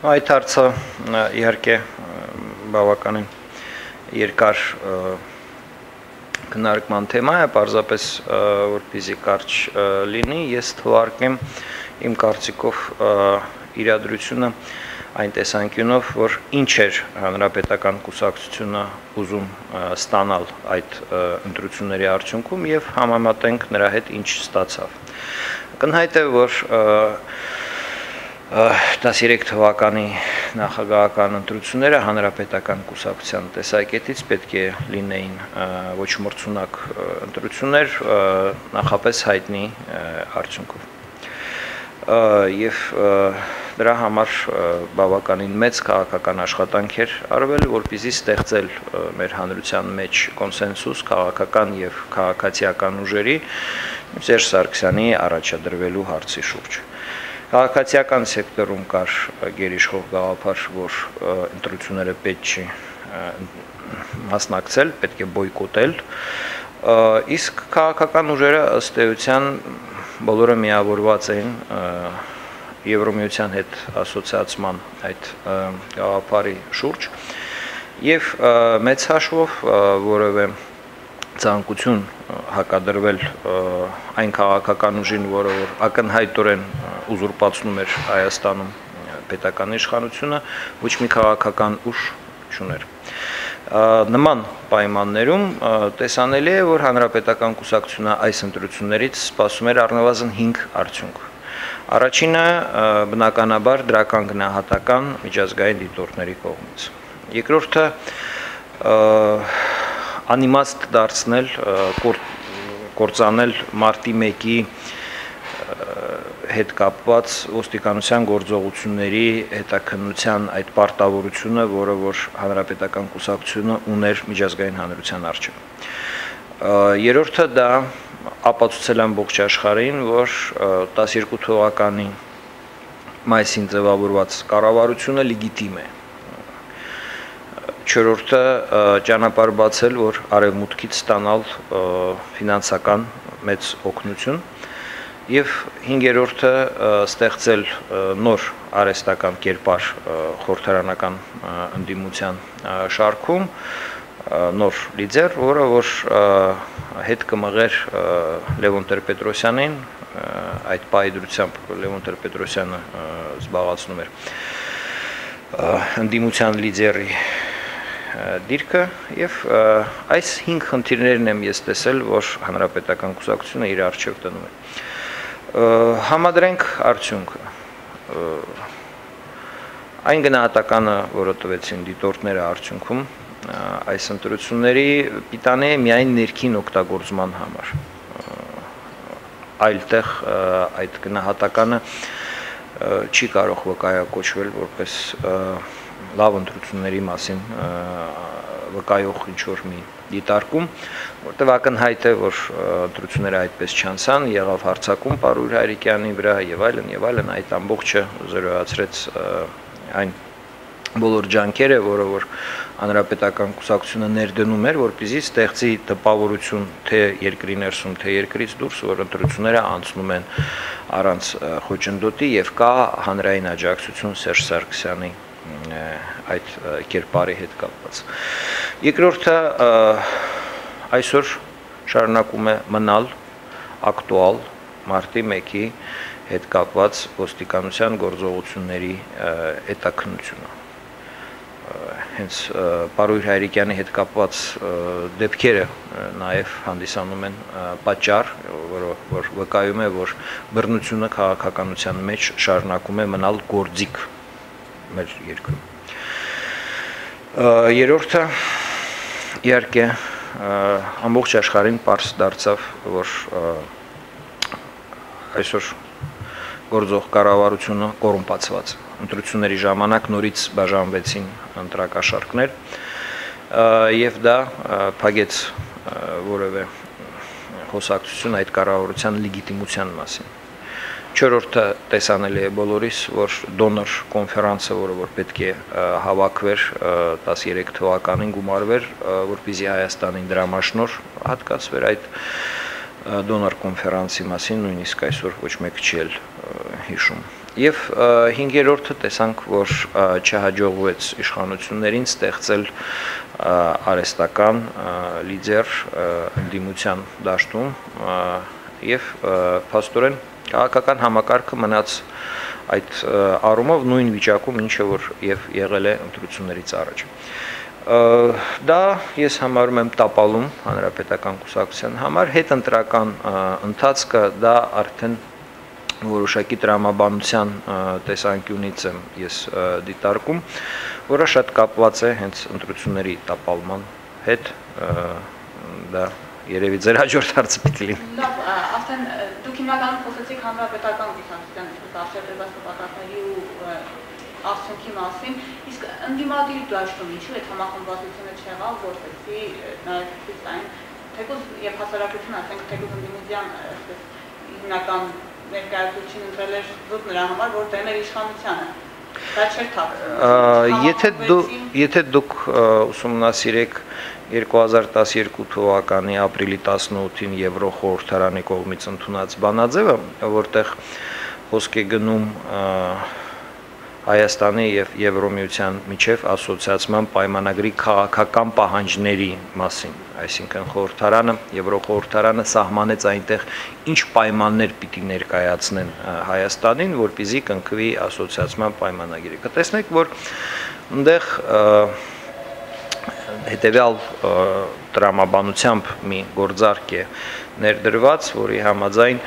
Այդ հարցը իհարկե բավականին երկար քննարկման թեմա է, պարզապես որպեսզի կարճ լինի, ես թվարկեմ իմ կարծիքով իրադրությունը այն տեսանկյունով, որ ինչ էր հանրապետական կուսակցությունը ուզում ստանալ այդ ընտրությունների արդյունքում եւ համեմատենք նրա հետ ինչ ստացավ։ Կնհայտ է, որ 13 թվականի նախագահական ընտրությունները հանրապետական կուսակցության տեսակետից պետք է լինեին ոչ մրցունակ ընտրություններ, նախապես հայտնի արդյունքով։ Եվ դրա համար բավականին մեծ քաղաքական աշխատանք էր արվել, որպեսզի ստեղծել մեր հանրության մեջ կոնսենսուս քաղաքական եւ քաղաքացիական ուժերի Սերժ Սարգսյանի առաջադրվելու հարցի շուրջ։ Քաղաքացիական սեկտորում կար գերիշխող գաղափար, որ ընտրությունները պետք չի մասնակցել, պետք է բոյկոտել, իսկ քաղաքական ուժերը ըստ էության բոլորը միավորված էին Եվրոմիության հետ ասոցիացման այդ գաղափարի շուրջ եւ մեծ հաշվով որևէ ցանկություն հակադրվել այն քաղաքական ուժին, որը որ ակնհայտորեն ուզուրպացնում էր Հայաստանում պետական իշխանությունը, ոչ մի քաղաքական ուժ չուներ։ Նման պայմաններում տեսանելի է, որ հանրապետական կուսակցությունը այս ընտրություններից սպասում էր առնվազն 5 արդյունք։ Առաջինը բնականաբար դրական գնահատական միջազգային դիտորդների կողմից։ Երկրորդը անիմաստ դարձնել, կործանել մարտի 1-ի հետ կապված ոստիկանության գործողությունների հետաքննության այդ պարտավորությունը, որը որ հանրապետական կուսակցությունը ուներ միջազգային հանրության առջև։ Երրորդը դա ապացուցել ամբողջ աշխարհին, որ 12 թվականի մայիսին ձևավորված կառավարությունը լեգիտիմ է։ Չորրորդը ճանապարհ բացել, որ արևմուտքից ստանալ ֆինանսական մեծ օգնություն, եւ հինգերորդը ստեղծել նոր արհեստական կերպար խորհրդարանական ընդդիմության շարքում, նոր լիդեր, որը որ հետ կմղեր Լևոն Տեր-Պետրոսյանին, այդ պայդրությամբ Լևոն Տեր-Պետրոսյանը զբաղացնում էր ընդդիմության լիդերի դիրքը եւ այս 5 խնդիրներն եմ ես տեսել, որ հանրապետական կուսակցությունը իր արժեվ դնում է։ Համադրենք արդյունքը։ Այն գնահատականը, որը տվեցին դիտորդները արդյունքում, այս ընտրությունների պիտանի է միայն ներքին օգտագործման համար։ Այլտեղ այդ գնահատականը չի կարող վկայակոչվել որպես լավ ընտրությունների մասին վկայող ինչ-որ մի դիտարկում, որտեղ ակնհայտ է, որ ընտրությունները այդպես չանցան, եղավ հարձակում Պարույր Հայրիկյանի վրա եւ այլն, այդ ամբողջը զրոյացրեց այն բոլոր ջանքերը, որը որ հանրապետական կուսակցությունը ներդնում էր, որպեսզի ստեղծի տպավորություն թե երկրի ներսում, թե երկրից դուրս, որ ընտրությունները անցնում են առանց խոչընդոտի եւ կա հանրային աջակցություն Սերժ Սարգսյանի այդ կերպարի հետ կապված։ Երկրորդը այսօր շարունակում է մնալ ակտուալ մարտի 1-ի հետ կապված ոստիկանության գործողությունների հետաքննությունը։ Հենց Պարույր Հայրիկյանի հետ կապված դեպքերը նաև հանդիսանում են պատճառ, որ վկայում է, որ բռնությունը քաղաքականության մեջ շարունակում է մնալ գործիք մեր երկրում։ Երրորդը իհարկե ամբողջ աշխարհին պարզ դարձավ, որ այսօր գործող կառավարությունը կոռումպացված։ Ընտրությունների ժամանակ նորից բաժանվեցին ընտրակաշառքներ եւ դա փակեց որևէ խոսակցություն այդ կառավարության լեգիտիմության մասին։ Չորրորդը տեսանելի է բոլորիս, որ դոնոր կոնֆերանսը, որը որ պետք է հավաքվեր 13 թվականին գումարվեր, որպեսզի Հայաստանին դրամաշնոր հատկացվեր այդ դոնոր կոնֆերանսի մասին, նույնիսկ այսօր ոչ մեկ չի էլ հիշում Եվ 5-րդը տեսանք, որ չհաջողվեց իշխանություններին ստեղծել արհեստական լիդեր ընդդիմության դաշտում եւ փաստորեն քաղաքական համակարգը մնաց այդ առումով նույն վիճակում, ինչը որ եւ եղել է ընտրություններից առաջ։ Դա ես համարում եմ տապալում հանրապետական կուսակցության համար, հետընտրական ընթացքը դա արդեն որոշակի տրամաբանության տեսանկյունից եմ ես դիտարկում, որը շատ կապված է հենց ընտրությունների տապալման հետ, դա երևի ձեր հաջորդ հարցը պիտի լինի։ Լավ, արդեն դուք հիմնականում խոսեցիք հանրապետական կուսակցության դաշտերված նպատակների ու արդյունքի մասին, իսկ ընդդիմադիրի դաշտում ինչու այդ համախմբվածությունը չեղավ, որպեսզի նաև ցույց տային, թեկուզ եւ հասարակությունը, ասենք թեկուզ ընդդիմության հիմնական ներկայացուցիչին ընտրել էր զուտ նրա համար, որ դեմ էր իշխանությանը։ Դա չէր թափվում։ Եթե դուք ուսումնասիրեք 2012 թվականի ապրիլի 18-ին Եվրոխորհրդարանի կողմից ընդունած բանաձևը, որտեղ խոսք է գնում Հայաստանի եւ Եվրոմիության միջև ասոցիացիան պայմանագրի քաղաքական պահանջների մասին, այսինքն խորհրդարանը, Եվրոխորհրդարանը սահմանեց այնտեղ ինչ պայմաններ պիտի ներկայացնեն Հայաստանին, որպեսզի կնքվի ասոցիացիան պայմանագիրը։ Կտեսնեք, որ այնտեղ հետևյալ տրամաբանությամբ մի գործարք է ներդրված, որի համաձայն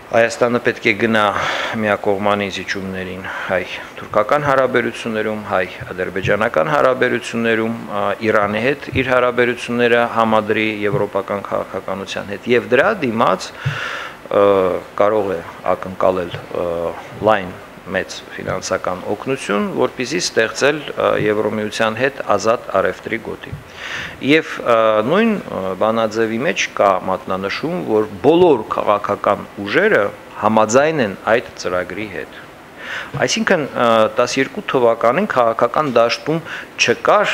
Հայաստանը պետք է գնա միակողմանի զիջումներին հայ-թուրքական հարաբերություններում, հայ-ադրբեջանական հարաբերություններում, Իրանի հետ իր հարաբերությունները համադրի եվրոպական քաղաքականության հետ եւ դրա դիմաց կարող է ակնկալել լայն մեծ ֆինանսական օգնություն, որպեսզի ստեղծել Եվրոմիության հետ ազատ առևտրի գոտի։ Եվ նույն բանաձևի մեջ կա մատնանշում, որ բոլոր քաղաքական ուժերը համաձայն են այդ ծրագրի հետ։ Այսինքն 12 թվականին քաղաքական դաշտում չկար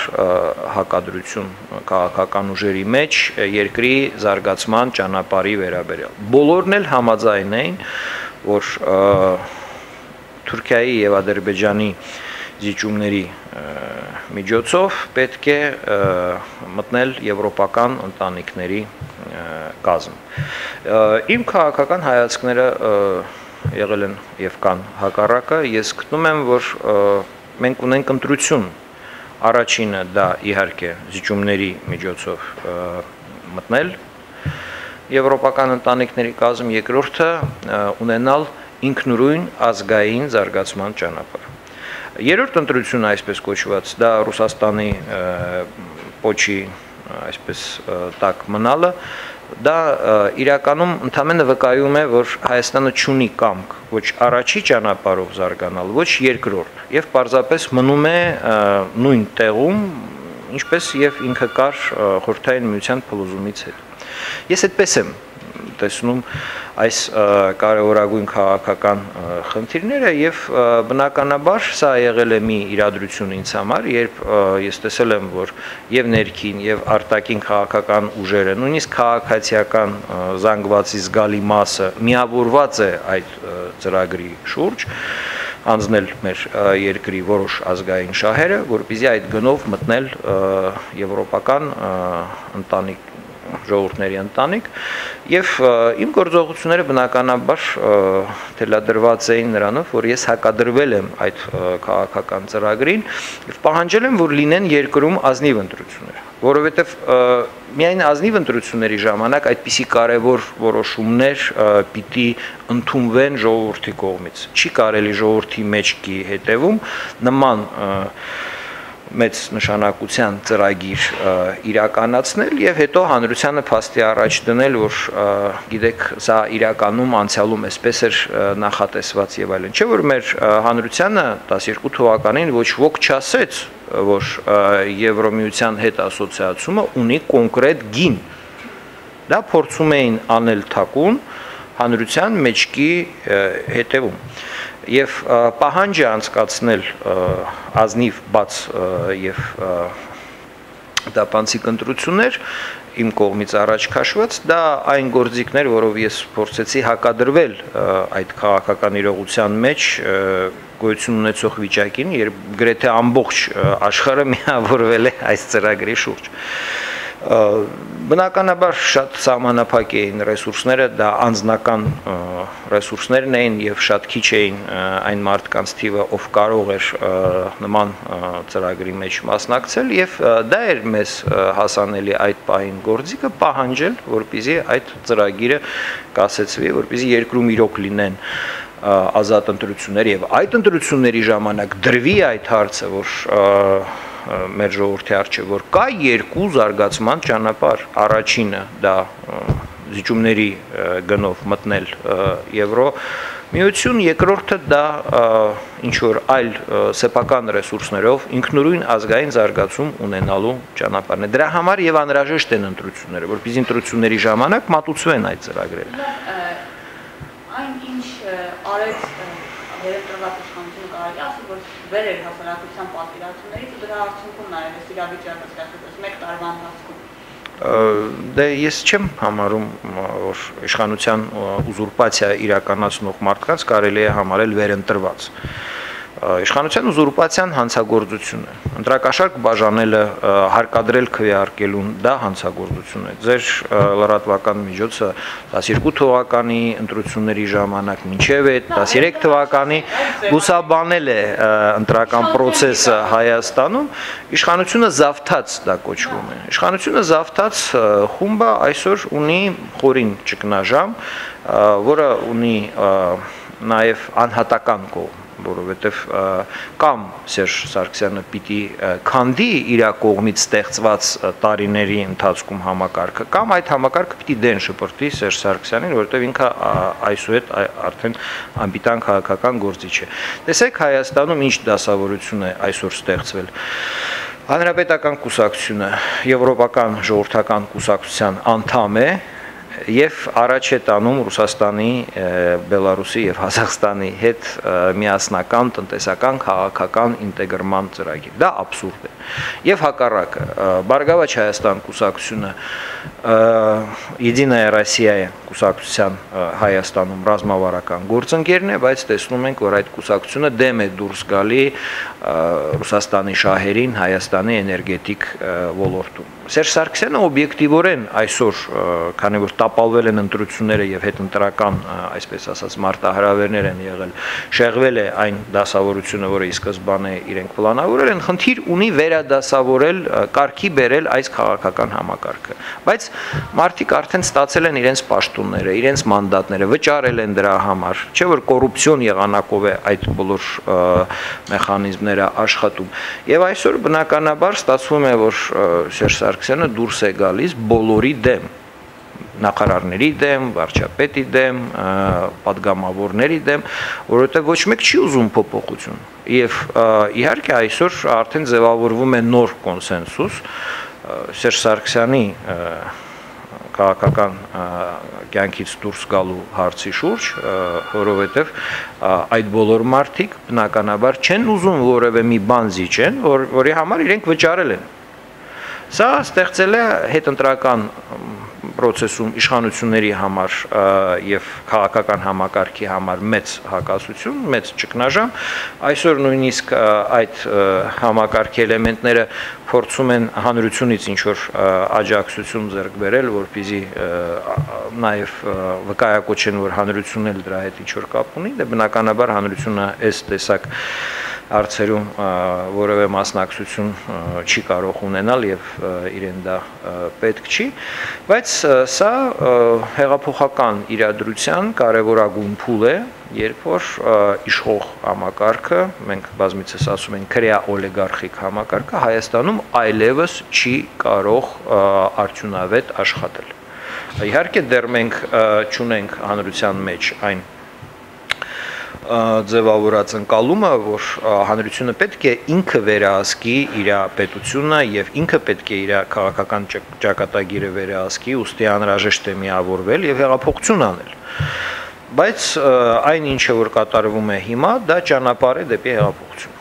հակադրություն քաղաքական ուժերի մեջ երկրի զարգացման ճանապարհի վերաբերյալ։ Բոլորն էլ համաձայն էին, որ Թուրքիայի եւ Ադրբեջանի զիջումների միջոցով պետք է մտնել եվրոպական ընտանիքների կազմ։ Իմ քաղաքական հայացքները եղել են եւ կան հակառակը, ես գտնում եմ, որ մենք ունենք ընտրություն։ Առաջինը դա իհարկե զիջումների միջոցով մտնել եվրոպական ընտանիքների կազմ, երկրորդը ունենալ ինքնուրույն ազգային զարգացման ճանապարհ։ Երրորդ ընտրությունը, այսպես կոչված, դա Ռուսաստանի պոչի այսպես տակ մնալը, դա իրականում ընդհանրապես վկայում է, որ Հայաստանը չունի կամք ոչ առաջի ճանապարհով զարգանալ, ոչ երկրորդ, եւ պարզապես մնում է նույն տեղում, ինչպես եւ ինքը կար Խորհրդային Միության փլուզումից հետո։ Ես այդպես եմ տեսնում այս կարևորագույն քաղաքական խնդիրները եւ բնականաբար սա եղել է մի իրադրություն ինձ համար, երբ ես տեսել եմ, որ եւ ներքին եւ արտաքին քաղաքական ուժերը, նույնիսկ քաղաքացիական զանգվածի զգալի մասը միավորված է այդ ծրագրի շուրջ, անձնել մեր երկրի որոշ ազգային շահերը, որպեսզի այդ գնով մտնել եվրոպական ընտանիք ժողովուրդների ընտանիք եւ իմ գործողությունները բնականաբար թելադրված էին նրանով, որ ես հակադրվել եմ այդ քաղաքական ծրագրին եւ պահանջել եմ, որ լինեն երկրում ազնիվ ընտրություններ, որովհետեւ միայն ազնիվ ընտրությունների ժամանակ այդպիսի կարևոր որոշումներ պիտի ընդունվեն ժողովրդի կողմից։ Չի կարելի ժողովրդի մեջքի հետևում նման մեծ նշանակության ծրագիր իրականացնել եւ հետո հանրությանը փաստի առաջ դնել, որ գիտեք, սա իրականում անցյալում էսպես էր նախատեսված եւ այլն։ Չէ՞ որ մեր հանրությանը 12 թվականին ոչ ոք չասեց, որ Եվրոմիության հետ ասոցիացումը ունի կոնկրետ գին։ Դա փորձում էին անել թակուն հանրության մեջքի հետևում։ Եվ պահանջը անցկացնել ազնիվ բաց եւ տապանցիկ ընտրություններ իմ կողմից առաջ քաշված, դա այն գործիքներ, որով ես փորձեցի հակադրվել այդ քաղաքական իրողության մեջ գոյություն ունեցող վիճակին, երբ գրեթե ամբողջ աշխարհը միավորվել է այս ծրագրի շուրջ։ Բնականաբար շատ սահմանափակ էին ռեսուրսները, դա անձնական ռեսուրսներն էին եւ շատ քիչ էին այն մարդկանց թիվը, ով կարող էր նման ծրագրի մեջ մասնակցել եւ դա էր մեզ հասանելի այդ պահին գործիքը պահանջել, որպեսզի այդ ծրագիրը կասեցվի, որպեսզի երկրում իրոք լինեն ազատ ընտրություններ եւ այդ ընտրությունների ժամանակ դրվի այդ հարցը, որ մեր ժողովրդի առջև որ կա երկու զարգացման ճանապարհ, առաջինը դա զիջումների գնով մտնել Եվրո միություն, երկրորդը դա ինչ որ այլ սեփական ռեսուրսներով ինքնուրույն ազգային զարգացում ունենալու ճանապարհն է։ Դրա համար եւ անհրաժեշտ են ընտրությունները, որպեսզի ընտրությունների ժամանակ մատուցվեն այդ ծրագրերը։ Այն ինչ արեց երեքրված իշխանությունը կարելի ասել, որ վեր էր հասարակության պատկերացումներից ու դրա արդյունքում նաև այս իրավիճակը ստեղծվեց մեկ տարվա ընթացքում։ Դե ես չեմ համարում, որ իշխանության ուզուրպացիա իրականացնող մարդկանց կարելի է համարել վերընտրված։ Իշխանության ուզուրպացիան հանցագործություն է։ Ընտրակաշարք բաժանելը, հարկադրել քվեարկելուն դա հանցագործություն է։ Ձեր լրատվական միջոցը 12 թվականի ընտրությունների ժամանակ մինչև այդ 13 թվականի լուսաբանել է ընտրական process-ը Հայաստանում, իշխանությունը զավթած դա կոչվում է։ Իշխանությունը զավթած խումբը այսօր ունի խորին ճգնաժամ, որը ունի նաև անհատական կողմ, որովհետև կամ Սերժ Սարգսյանը պիտի քանդի իր կողմից ստեղծված տարիների ընթացքում համակարգը, կամ այդ համակարգը պիտի դեն շպրտի Սերժ Սարգսյանին, որովհետև ինքը այսուհետ արդեն անպիտան քաղաքական գործիչ է։ Տեսեք Հայաստանում ինչ դասավորություն է այսօր ստեղծվել։ Հանրապետական կուսակցությունը եվրոպական ժողովրդական կուսակցության անդամ է եւ առաջ է տանում Ռուսաստանի, Բելարուսի եւ Ղազախստանի հետ միասնական տնտեսական քաղաքական ինտեգրման ծրագիր։ Դա աբսուրդ է։ Եվ հակառակը, Բարգավաճ Հայաստան կուսակցությունը Единая Россия կուսակցության Հայաստանում ռազմավարական գործընկերն է, բայց տեսնում ենք, որ այդ կուսակցությունը դեմ է դուրս գալի Ռուսաստանի շահերին Հայաստանի էներգետիկ ոլորտում։ Սերժ Սարգսյանը օբյեկտիվորեն այսօր, քանի որ տապալվել են ընտրությունները եւ հետընտրական, այսպես ասած, մարտահրավերներ են եղել, շեղվել է այն դասավորությունը, որը ի սկզբանե իրենք պլանավորել են, խնդիր ունի վերադասավորել, կարգի բերել այս քաղաքական համակարգը։ Բայց մարդիկ արդեն ստացել են իրենց պաշտոնները, իրենց մանդատները, վճարել են դրա համար, չէ՞ որ կոռուպցիոն եղանակով է այդ բոլոր մեխանիզմները աշխատում։ Եվ այսօր բնականաբար ստացվում է, որ Սերժ Սարգսյանը դուրս է գալիս բոլորի դեմ, նախարարների դեմ, վարչապետի դեմ, պատգամավորների դեմ, որովհետև ոչ մեկ չի ուզում փոփոխություն։ Եվ իհարկե այսօր արդեն ձևավորվում է նոր կոնսենսուս Սերժ Սարգսյանի քաղաքական կյանքից դուրս գալու հարցի շուրջ, որովհետև այդ բոլոր մարդիկ բնականաբար չեն ուզում որևէ մի բան զիջեն, որի համար իրենք վճարել են։ Սա ստեղծել է հետընտրական process-ում իշխանությունների համար եւ քաղաքական համակարգի համար մեծ հակասություն, մեծ ճգնաժամ։ Այսօր նույնիսկ այդ համակարգի էլեմենտները փորձում են հանրությունից ինչ որ աջակցություն ձեռք բերել, որպեսզի նաեւ վկայակոչեն, որ հանրությունն էլ դրա հետ ինչ որ կապ ունի, դե բնականաբար հանրությունը այս տեսակ հարցերում որևէ մասնակցություն չի կարող ունենալ եւ իրեն դա պետք չի, բայց սա հեղափոխական իրադրության կարևորագույն փուլ է, երբ որ իշխող համակարգը, մենք բազմիցս ասում ենք քրեա օլիգարխիկ համակարգը Հայաստանում այլևս չի կարող արդյունավետ աշխատել։ Իհարկե դեռ մենք չունենք հանրության մեջ այն ձևավորած ընկալումը, որ հանրությունը պետք է ինքը վերահսկի իր պետությունը եւ ինքը պետք է իր քաղաքական ճակատագիրը վերահսկի, ուստի անհրաժեշտ է միավորվել եւ հեղափոխություն անել։ Բայց այն ինչը որ կատարվում է հիմա, դա ճանապարհ է դեպի հեղափոխություն։